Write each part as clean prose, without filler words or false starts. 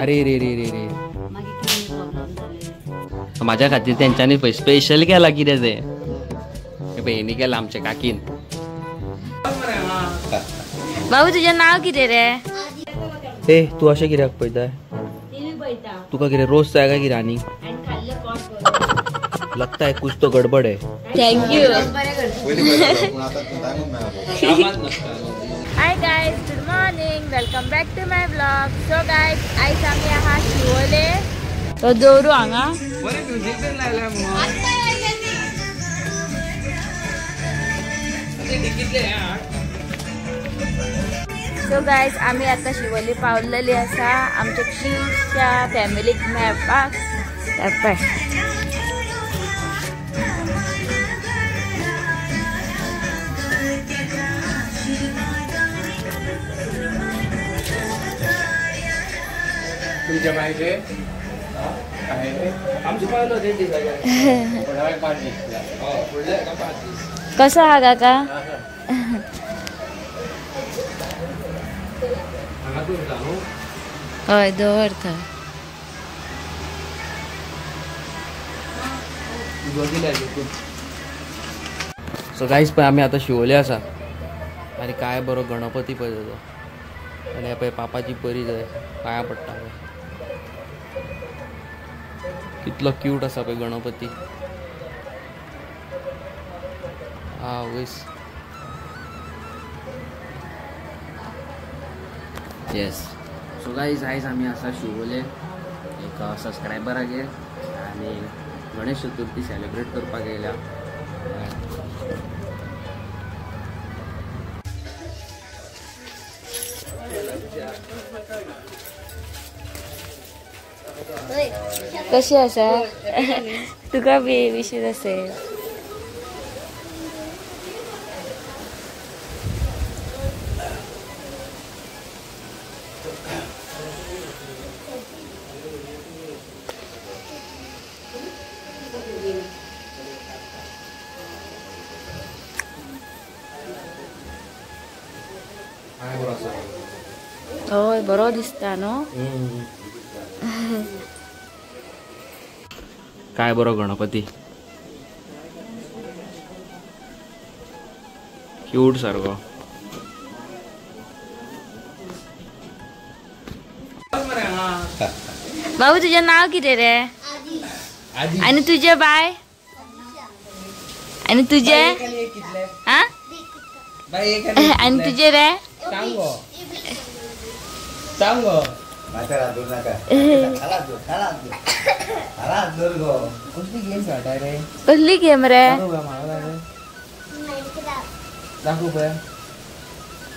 अरे रे रे रे रे माझ्या खातीर त्यांच्यानी स्पेशल केला कितें ते बहिणी केला आमच्या काकीन. बाबू तुझे नाव कितें रे? ए तू अशें कित्याक पळयताय? तुका कितें रोज जाय काय कितें आनी लगता है कुछ तो गडबड है. Thank you. Hi guys, good morning, welcome back to my blog. So guys आयज आमी आहा शिवोले. तो दौरू हांगा सो गाइस आमी आता शिवोली पावलेली आसा. आमच्या शिवच्या फॅमिलीक मेळपाक पळय. कसं हा काका? हय दवरता. सो गाईज पण आम्ही आता शिवोले आसा आणि काय बरो गणपती पळय तो आणि हे पळय पापाची बरी जाय पाया पडटा. कितलो क्यूट आसा पळय गणपती. हा वयस येस. सो गाईज आयज आमी आसा शिवोले एक सबस्क्रायबरागेर आनी गणेश चतुर्थी सेलिब्रेट करपाक येयल्या. कशी आसा? तुका बी विशेष असेल. होय बरो दिसता न्हू. काय बरो गणपती क्यूट सारको. बाबू तुझे नाव कितें रे? आणि तुझे बाय आणि तुझे हा आणि तुझे रे? कसली गेम रे? दाखव पळय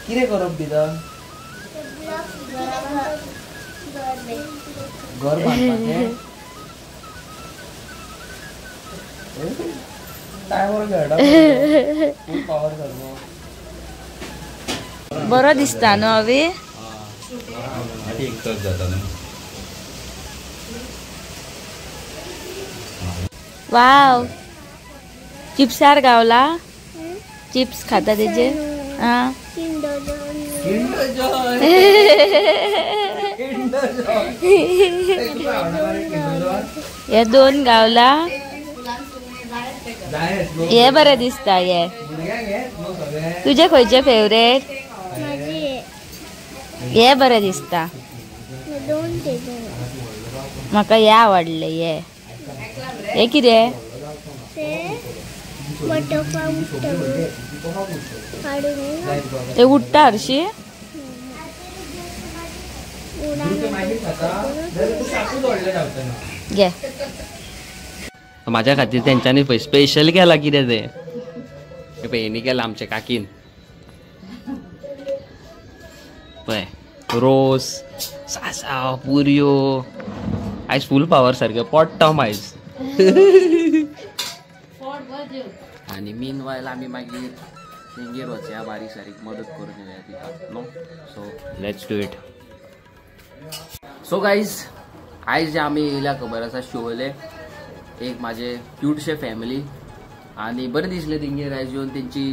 कितें करप भितर घर बांदपाचें. काय बरो खेळटा खूब पावर सारको. बरो दिसता न्हू अवी. वाव चिप्सार गावला. चिप्स खाता तेजे. हा हे दोन गावला. हे बरे दिसता. हे तुझे खंयचे फेवरेट? हे बरे दिसता. म्हाका हे आवडले. हे कितें? ते उडटा हरशी. घे. माझ्या खातीर त्यांच्यानी स्पेशल केला कितें ते बहिणी केला आमच्या काकीन पळय. रोस सासाव पुरयो आयज फूल पावर सारके पडटा आयज. आणि मीन वायल आमी मागीर तेंगेर वचया बारीक सारीक मदत करून येवया तिका नो. So let's do it. So guys आयज जे आमी येयल्या खबर आसा शिवोले एक माझे क्यूटशे फॅमिली आणि बरें दिसले तेंगेर आयज येवन तेंची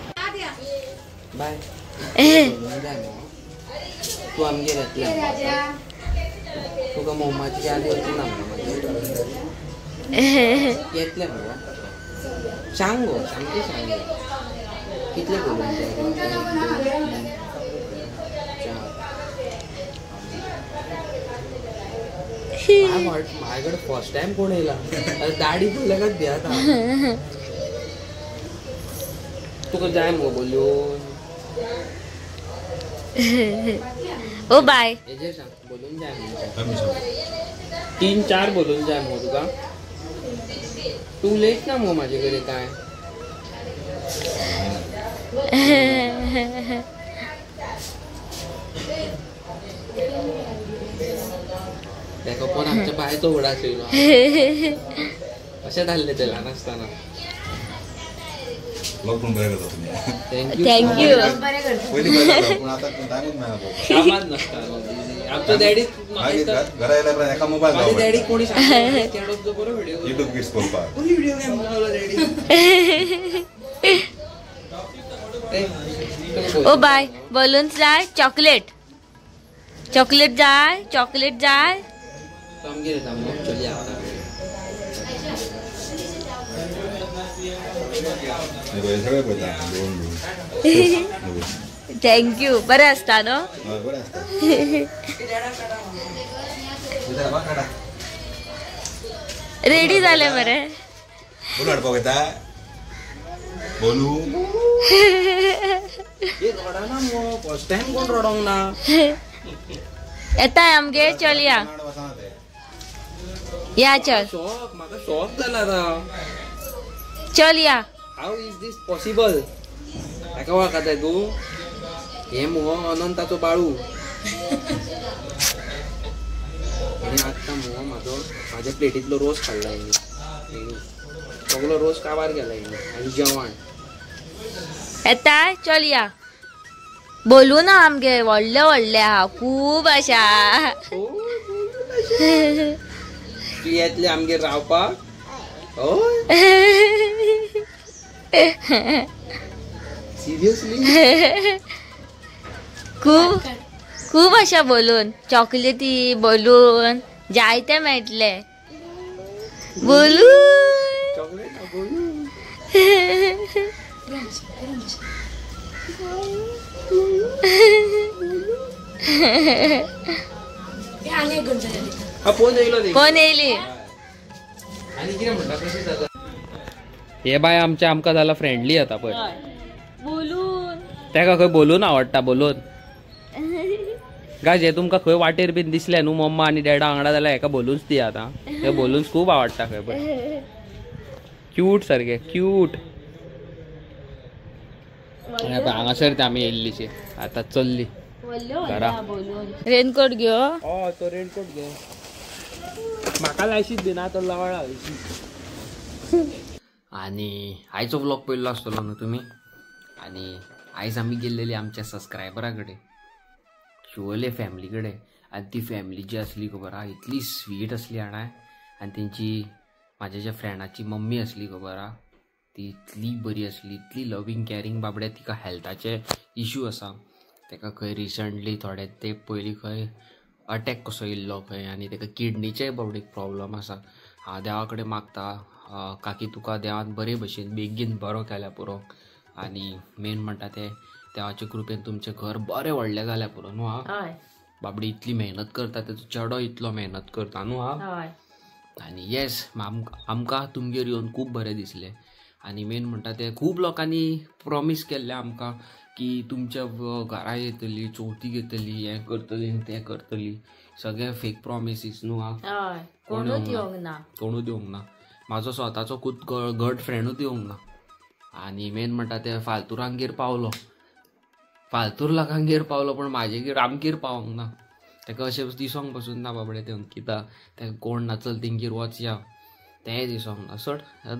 बाय तू आमगे येतले तुका मोमाची यादी होती ना येतले मग सांग गो सांगते सांग कितले बोलून माझ्याकडे फर्स्ट टाइम कोण येला दाढी तुला का द्या तुका जाय मग बोललो ओ बाय बोलून जाय 3-4 बोलून जाय मग तुका तू लेट ना मग माझ्याकडे काय त्याका पण आमच्या बायचो उडा असेल अशा धाडले त्याला नसताना थँक्यू आमचं डॅडी माझी डॅडी कोणी ओ बाय बलून्स जाय चॉकलेट चॉकलेट जाय चॉकलेट जाय थँक्यू बरें आसता न्हू रेडी जाले मरे बोलू फर्स्ट टाइम कोण रडोंक ना येताय आमगे चल या चल शॉक म्हाका शॉक जाला चल या हाऊ इज दिस पॉसिबल ताका वळखताय तू हे मुहो अनंताचो बाळू आणि आत्ता मुहो माझ्या प्लेटीतलो रोज खाल्ला सगळो रोज काबार केला आणि जेवण येताय चल या बोलू ना आमगे व्हडले व्हडले हा खूब अशा तू येतले आमगे रावपाक सिरियसली खूब खूब अशा बोलून चॉकलेटी बोलून जायते मेळटले बोलून चॉकलेट बोलू कोण येयली हे बाय आमका झाला फ्रेंडली आता पण बोलून त्याका खंय बोलून आवडटा बोलून गाय तुमका खंय वाटेर बीन दिसले न्हू मम्मा आणि डॅडा वांगडा जाल्यार हेका बोलून्स दी आता हे बोलून्स खूब आवडटा खंय पण क्यूट सारखे क्यूट हांगासर ते आमी येयल्लीशी आता चल्ली घरा रेनकोट घेऊ तो रेनकोट घे म्हाका लायशीच दिना तो लवळा आणि आयचो व्लॉग पळयल्लो आसतलो न्हू तुमी आणि आयज आमी गेल्लेली आमच्या सबस्क्रायबरा कडेन शिवोले फॅमिली कडेन आनी ती फॅमिली जी आसली खबर आहा इतली स्वीट आसली जाणा आनी तेंची म्हाज्या ज्या फ्रेंडाची मम्मी आसली खबर आहा ती इतली बरी आसली इतली लविंग कॅरिंग बाबड्या तिका हेल्थाचे इश्यू आसा तेका खंय रिसंटली थोडे ते पयलीं खंय अटॅक कसो येयल्लो खंय आनी तेका किडनीचेय बाबडीक प्रॉब्लम आसा हांव देवा कडेन मागता काकी तुका देवान बरे भशेन बेगीन बरो केल्या पुरो आनी मेन म्हणटा ते देवाचे कृपेन तुमचें घर बरें व्हडलें जाल्या पुरो न्हू हा बाबडी इतली मेहनत करता तेचो चेडो इतलो मेहनत करता न्हू हा आनी येस आमकां तुमगेर येवन खूब बरें दिसलें आनी मेन म्हणटा ते खूब लोकांनी प्रॉमीस केल्लें आमकां की तुमच्या घरा येतली चवथीक येतली हें करतली तें करतली सगळे फेक प्रॉमिसीस न्हू हा कोणूच येवंक ना म्हाजो स्वताचो खूब घट फ्रेंडूच येवंक ना आनी मेन म्हणटा ते फालतुरांगेर पावलो फालतूर लोकांगेर पावलो पण म्हाजेगेर आमगेर पावोंक ना ताका अशें दिसोंक पासून ना बाबडे ते अंकिता ताका कोण ना चल तेंगेर वच या तेंय दिसोंक ना सोड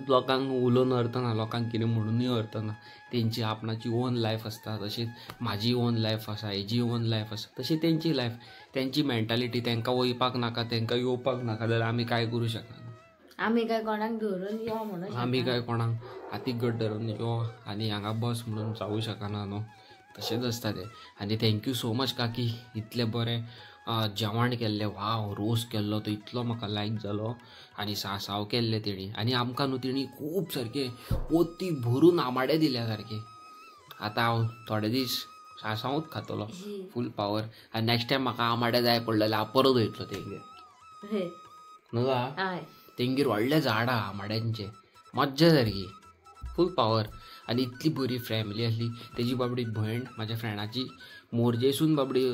लोकांक उलोवन अर्थ ना लोकांक कितें म्हणूनय अर्थ ना तेंची आपणाची ओन लायफ आसता तशीच म्हाजी ओन लायफ आसा हेजी ओन लायफ आसा तशी तेंची लायफ तेंची मेंटालिटी तेंकां वयपाक नाका तेंकां येवपाक नाका जाल्यार आमी काय करूं शकना आमी काय कोणाक धरून यो म्हणून आमी काय कोणाक हातीक घट धरून यो आनी हांगा बस म्हणून जावूं शकना न्हू तशेंच आसता ते. आनी थँक्यू सो मच काकी, इतले बरें जेवण केल्लें. वाव, रोस केल्लो तो इतलो म्हाका लायक जालो. आनी सासाव केल्ले तेणी. आनी आमकां न्हू तेणी खूब सारके पोती भरून आमाडे दिल्या सारके. आतां हांव थोडे दीस सासावूच खातलो फूल पावर. आनी नेक्स्ट टायम म्हाका आमाडे जाय पडले जाल्यार हांव परत वयतलो तेंगेर न्हू. तेंगेर व्हडले झाड आहा आमाड्यांचे, मज्जा सारकी फूल पावर. आनी इतली बरी फॅमिली आसली. तेजी बाबडी भयण म्हाज्या फ्रेंडाची मोरजेसून बाबडी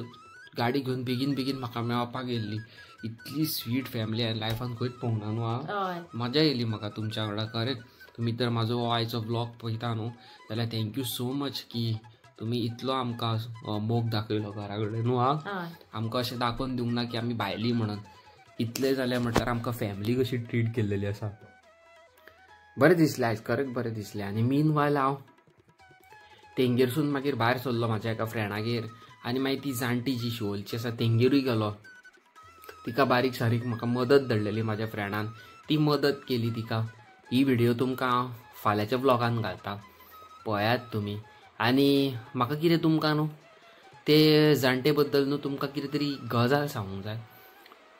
गाडी घेवन बेगीन बेगीन म्हाका मेळपाक येयल्ली. इतली स्वीट फॅमिली हांवें लायफान खंयच पळोवंक ना न्हू. हांव मजा येयली म्हाका तुमच्या वांगडा खरेंच. तुमी तर म्हाजो हो आयचो ब्लॉग पळयता न्हू जाल्यार थँक्यू सो मच की तुमी इतलो आमकां मोग दाखयलो घरा कडेन न्हू. आमकां अशें दाखोवन दिवंक ना की आमी भायली म्हणून. इतले जाल्यार म्हटल्यार आमकां फॅमिली कशी ट्रीट केल्लेली आसा. बरें दिसलें आयज, खरेंच बरें दिसलें. आनी मीन वायल हांव तेंगेरसून मागीर भायर सरलो म्हाज्या एका फ्रेंडागेर. आनी मागीर ती जाणटी जी शिवोलची आसा तेंगेरूय गेलो. तिका बारीक सारीक म्हाका मदत धाडलेली म्हाज्या फ्रेंडान. ती मदत केली तिका. ही व्हिडिओ तुमकां हांव फाल्यांच्या ब्लॉगान घालता, पळयात तुमी. आनी म्हाका कितें तुमकां न्हू ते जाणटे बद्दल न्हू तुमकां कितें तरी गजाल सांगूंक जाय.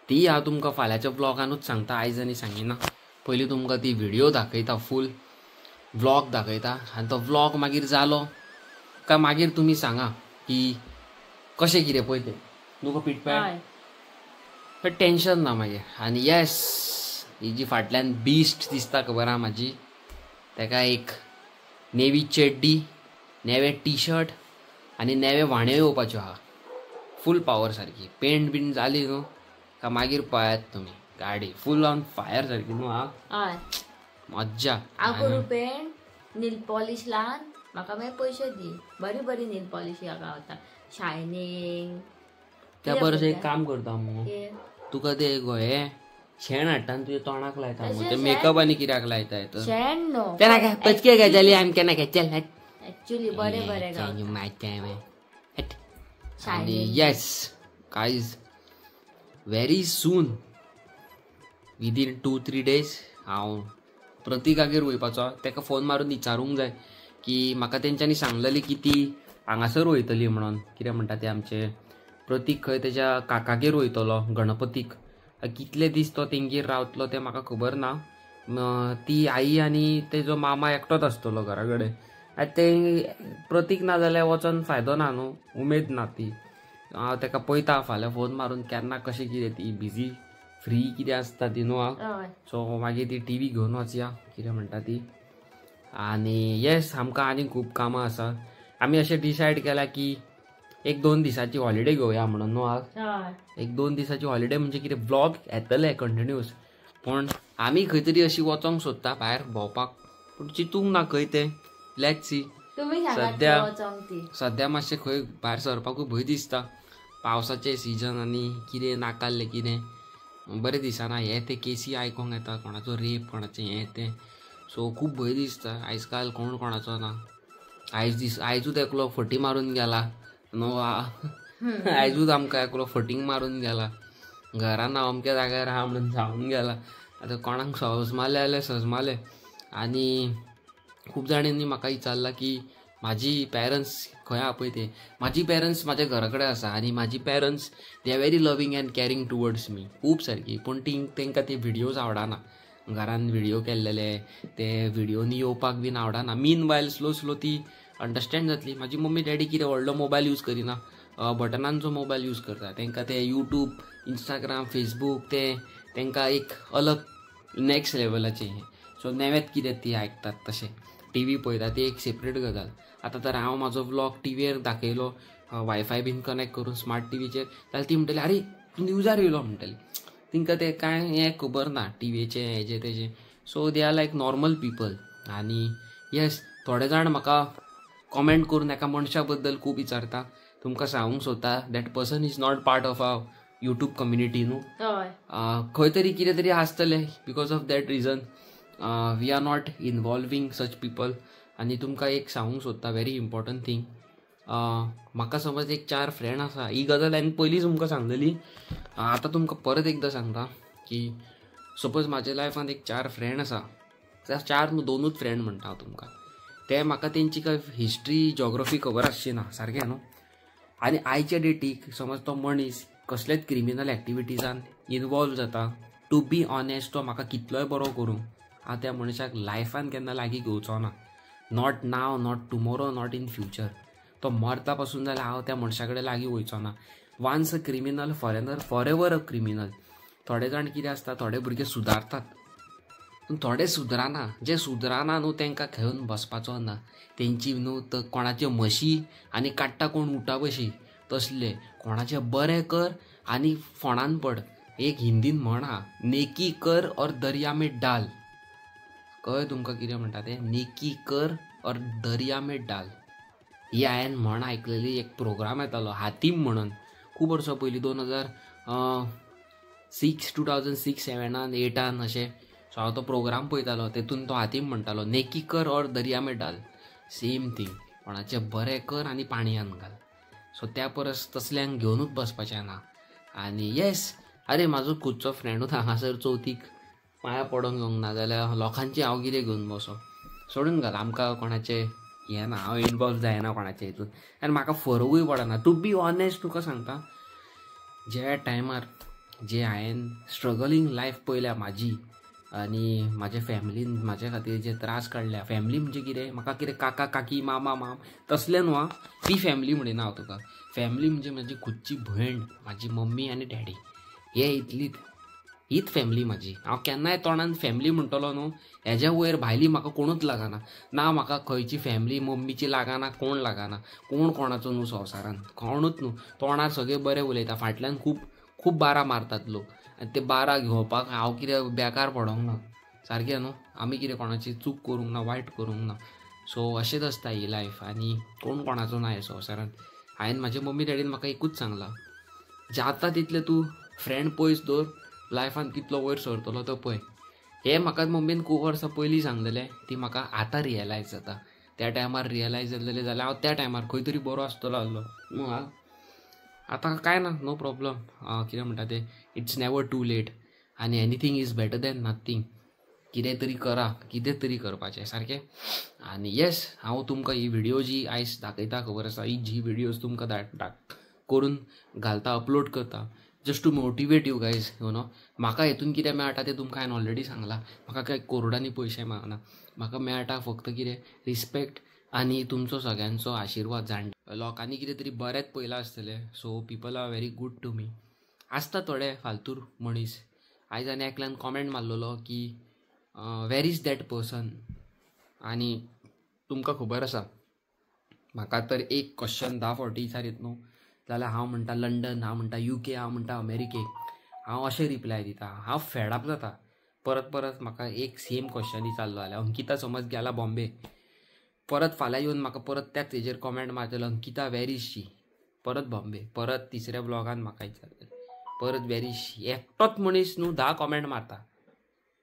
ती हांव तुमकां फाल्यांच्या ब्लॉगानूच सांगता, आयज आनी सांगिना. पयलीं तुमकां ती व्हिडिओ दाखयता, फूल व्लॉग दाखयता. आनी तो व्लॉग मागीर जालो काय मागीर तुमी सांगा की कशें कितें पळय तें तुका पिटपाय टेन्शन ना मागीर. आनी येस, ही जी फाटल्यान बीस्ट दिसता खबर आहा म्हाजी, ताका एक नेवी चेड्डी, नेवे टी शर्ट आनी नेवे व्हाण्यो येवपाच्यो आहा फूल पावर सारकी. पेंट बीन जाली न्हू काय मागीर पळयात तुमी गाडी फूल ऑन फायर सारकी न्हू. मज्जा. हांव करूं पेंट, नील पॉलिश लावन म्हाका मागीर पयशे दी. बरी बरी नील पॉलिश गावता, शायनिंग. त्या परस एक काम करता मग, तुका ते हे शेण हाडटा आनी तुज्या तोंडाक लायता मग. ते मेकअप आनी कित्याक लायता तर शेण न्हू तेना काय पचके गजाली आमी केन्ना घेतल एक्चुअली बरे बरे आनी yes guys, very soon within 2-3 days हांव प्रतीकागेर वयपाचो. ताका फोन मारून विचारूंक जाय की म्हाका तेंच्यांनी सांगलेली की ती हांगासर वयतली म्हणून. कितें म्हणटा ते आमचे प्रतीक खंय तेज्या काकागेर वयतलो गणपतीक. कितले दीस तो तेंगेर रावतलो तें म्हाका खबर ना. ती आई आनी तेजो मामा एकटोच आसतलो घरा कडेन. ते प्रतीक ना जाल्यार वचोन फायदो ना न्हू, उमेद ना ती. हांव ताका पळयता फाल्यां फोन मारून केन्ना कशें कितें ती बिजी फ्री कितें आसता ती न्हू. सो मागीर ती टी व्ही घेवन वचया कितें म्हणटा ती. आनी येस, आमकां आनी खूब कामां आसा. आमी अशें डिसायड केलां की 1-2 दिसाची हॉलिडे घेवया म्हणून न्हू. 1-2 दिसाची हॉलिडे म्हणजे कितें व्लॉग येतले कंटिन्यूअस. पण आमी खंय तरी अशी वचोंक सोदता भायर भोंवपाक, पूण चिंतूंक ना खंय तें. Let's see. सद्या मातशें खंय भायर सरपाकूय भंय दिसता. पावसाचें सिजन आनी कितें नाकाल्लें कितें बरें दिसना. हें तें केसी आयकोंक येता, कोणाचो रेप, कोणाचें हें तें. सो खूब भंय दिसता. आयज काल कोण कोणाचो ना. आयजूच एकलो फटी मारून गेला न्हू. आयजूच आमकां एकलो फटींग मारून गेला. घरान हांव अमक्या जाग्यार आहा म्हणून जावन गेला. आतां कोणाक सजमाले जाल्यार सजमाले. आनी खूब जाणांनी म्हाका विचारला की म्हाजी पेरंट्स खंय आहा पळय ते. म्हाजी पेरंट्स म्हाज्या घरा कडेन आसा आनी म्हाजी parents they are very loving and caring towards me खूब सारकी. पूण तेंकां ते व्हिडियोज आवडना. घरान व्हिडियो केल्लेले ते व्हिडियोनी येवपाक बीन आवडना. मीन वायल स्लो ती अंडरस्टँड जातली. म्हाजी मम्मी डॅडी कितें व्हडलो मोबायल यूज करिना, बटनांचो मोबायल यूज करता. तांकां ते यूट्यूब, इंस्टाग्राम, फेसबूक तांकां एक अलग नॅक्स्ट लेवलाचें हें. सो नेवेत कितें ती आयकतात तशें. टी व्ही पळयता ती एक सेपरेट गजाल. आतां तर हांव म्हाजो व्लॉग टी व्हीर दाखयलो वायफाय बीन कनेक्ट करून स्मार्ट टीव्हीचेर, जाल्यार ती म्हणटली अरे तूं न्यूजार येयलो म्हणटली. तांकां तें कांय हें खबर ना टीव्हीचें हेजें तेजें. So they are like normal people. आनी येस, थोडे जाण म्हाका कॉमेंट करून एका मनशा बद्दल खूब विचारता. तुमकां सांगूंक सोदता that person is not part of our YouTube community न्हू. खंय तरी कितें तरी आसतलें. Because of that reason we are not involving such people. आनी तुमकां एक सांगूंक सोदता वेरी इम्पॉर्टंट थिंग. म्हाका समज एक 4 फ्रेंड आसा. ही गजाल हांवें पयलींच तुमकां सांगलेली, आतां तुमकां परत एकदां सांगता की सपोज म्हाज्या लायफान एक 4 फ्रेंड आसा. त्या 4 न्हू 2च फ्रेंड म्हणटा हांव तुमकां. ते म्हाका तेंची काय हिस्ट्री जॉग्रफी खबर आसची ना सारकें न्हू. आनी आयच्या डेटीक समज तो मनीस कसलेच क्रिमिनल एक्टिविटीजान इनवॉल्व जाता, टू बी ऑनेस्ट तो म्हाका कितलोय बरो करूं हांव त्या मनशाक लायफान केन्ना लागीं घेवचो ना. Not now, not tomorrow, not in future. तो मरता पासून जाल्यार हांव त्या मनशा कडेन लागीं वयचो ना. Once a criminal for ever a criminal. थोडे जाण कितें आसता, थोडे भुरगे सुदारतात पूण थोडे सुदराना. जे सुदराना न्हू तांकां घेवन बसपाचो ना. तेंची न्हू कोणाचे म्हशी आनी काडटा कोण उठा बशी तसले. कोणाचें बरें कर आनी फोंडान पड. एक हिंदीन म्हण आहा, नेकी कर और दर्या में डाल. कळ्ळें तुमकां कितें म्हणटा तें? नेकी कर और दर्या में डाल. ही हांवें म्हण आयकलेली. एक प्रोग्राम येतालो हातीम म्हणून, खूब वर्सां पयलीं 2006 2008 अशें. सो हांव तो प्रोग्राम पळयतालो. तेतून तो हातीम म्हणटालो नेकी कर और दर्या में डाल. Same thing. कोणाचें बरें कर आनी पाणयान घाल. सो त्या परस तसल्यांक घेवनूच बसपाचें ना. आनी येस, अरे म्हाजो खुदचो फ्रेंडूच हांगासर चवथीक पांयां पडोंक येवंक ना जाल्यार लोकांचें हांव कितें घेवन बसो. सोडून घाल. आमकां कोणाचें हें ना, हांव इनवॉल्व जायना कोणाचे हितून. आनी म्हाका फरकूय पडना. टू बी ऑनेस्ट तुका सांगता, ज्या टायमार जे हांवें स्ट्रगलींग लायफ पयल्या म्हाजी आनी म्हाज्या फॅमिलीन म्हाजे खातीर जे त्रास काडल्या. फॅमिली म्हणजे कितें, म्हाका कितें काका काकी मामा माम तसलें न्हू. ती फॅमिली म्हणिना हांव तुका. फॅमिली म्हणजे म्हाजी खुदची भयण, म्हाजी मम्मी आनी डॅडी. हे हीच फॅमिली म्हाजी. हांव केन्नाय तोंडान फॅमिली म्हणटलो न्हू, हेज्या वयर भायली म्हाका कोणूच लागना. ना म्हाका खंयची फॅमिली मम्मीची लागना, कोण लागना. कोण कोणाचो न्हू संवसारान, कोणूच न्हू. तोंडार सगळे बरें उलयता, फाटल्यान खूब बारा मारतात लोक. आनी ते बारा घेवपाक हांव कितें बेकार पडोंक ना. सारकें न्हू. आमी कितें कोणाची चूक करूंक ना, वायट करूंक ना. सो अशेंच आसता ही लायफ. आनी कोण कोणाचो ना हे संवसारान. हांवें म्हाजे मम्मी डॅडीन म्हाका एकूच सांगलां, जाता तितलें तूं फ्रेंड पयस दवर, लायफान कितलो वयर सरतलो तो पळय. हे म्हाका मम्मीन खूब वर्सां पयलीं सांगलेलें. ती म्हाका आतां रियलायज जाता. त्या टायमार रियलायज जाल्लेलें जाल्यार हांव त्या टायमार खंय तरी बरो आसतलो आहलो न्हू. आतां काय ना, नो प्रॉब्लम. कितें म्हणटा तें, इट्स नेवर टू लेट. आनी anything is better than nothing. कितें तरी करा, कितें तरी करपाचें सारकें. आनी येस, हांव तुमकां ही व्हिडिओ जी आयज दाखयता खबर आसा, ही जी व्हिडियोज तुमकां करून घालता, अपलोड करता, just to motivate you guys. You know, म्हाका हेतून कितें मेळटा तें तुमकां हांवें ऑलरेडी सांगलां. म्हाका काय करोडांनी पयशे मेळना. म्हाका मेळटा फक्त कितें, रिस्पेक्ट आनी तुमचो सगळ्यांचो आशिर्वाद. जाणटा लोकांनी कितें तरी बरेंच पयलां आसतलें. So people are very good to me. आसता थोडे फालतूर मनीस. आयज आनी एकल्यान कॉमेंट मारलेलो की वेर इज दॅट पर्सन. आनी तुमकां खबर आसा, म्हाका तर एक क्वेश्चन 10 फावटी विचारीत न्हू जाल्यार हांव म्हणटा लंडन, हांव म्हणटा UK, हांव म्हणटा अमेरिकेक. हांव अशें रिप्लाय दिता. हांव फेडअप जाता. परत म्हाका एक सेम क्वेश्चन विचारलो जाल्यार, अंकिता समज गेला बॉम्बे, परत फाल्यां येवन म्हाका परत त्याच हेजेर कॉमेंट मारतलो, अंकिता वेर इज शी. परत बॉम्बे. परत तिसऱ्या ब्लॉगान म्हाका विचारतले, परत वेर इज शी. एकटोच मनीस न्हू 10 कॉमेंट मारता.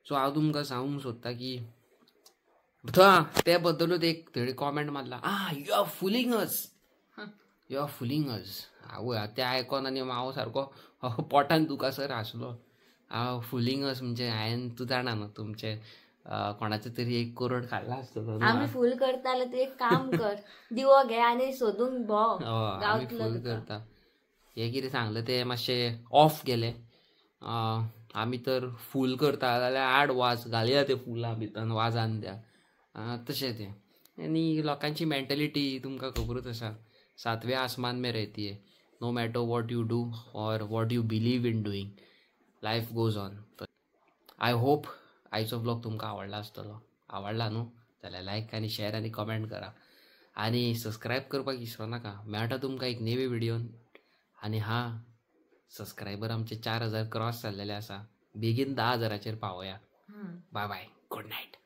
सो हांव तुमकां सांगूंक सोदता की ते बद्दलूच एक थोडी कॉमेंट मारला, you are fooling us, you are fooling us. आवय तें आयकोन आनी हांव सारको पोटान दुखासर आसलो. हांव फुलींग अस म्हणजे हांवें, तूं जाणा न्हू, तुमचे कोणाचो तरी 1 करोड खाल्ला आसतलो. आम्ही फुल करता जाल्यार तूं एक काम कर, दिवो घे आनी सोदूंक भोंव. आमी फूल करता. हे कितें सांगलें तें मातशें ऑफ गेलें. आमी तर फूल करता जाल्यार 8 वाज घालया ते फुलां भितर, वाजान द्या. तशें तें. आनी लोकांची मेंटेलिटी तुमकां खबरूच आसा, 7वें आसमान में रहती है. No matter what you do or what you believe in doing, life goes on. I hope आयचो ब्लॉग तुमकां आवडला आसतलो. आवडला न्हू जाल्यार लायक आनी शेअर आनी कमेंट करा. आनी सबस्क्रायब करपाक विसरो नाका. मेळटा तुमकां एक नेवे व्हिडिओन. आनी सबस्क्रायबर आमचे 4000 क्रॉस जाल्लेले आसा. बेगीन 10,000चेर पावया. Bye bye, good night.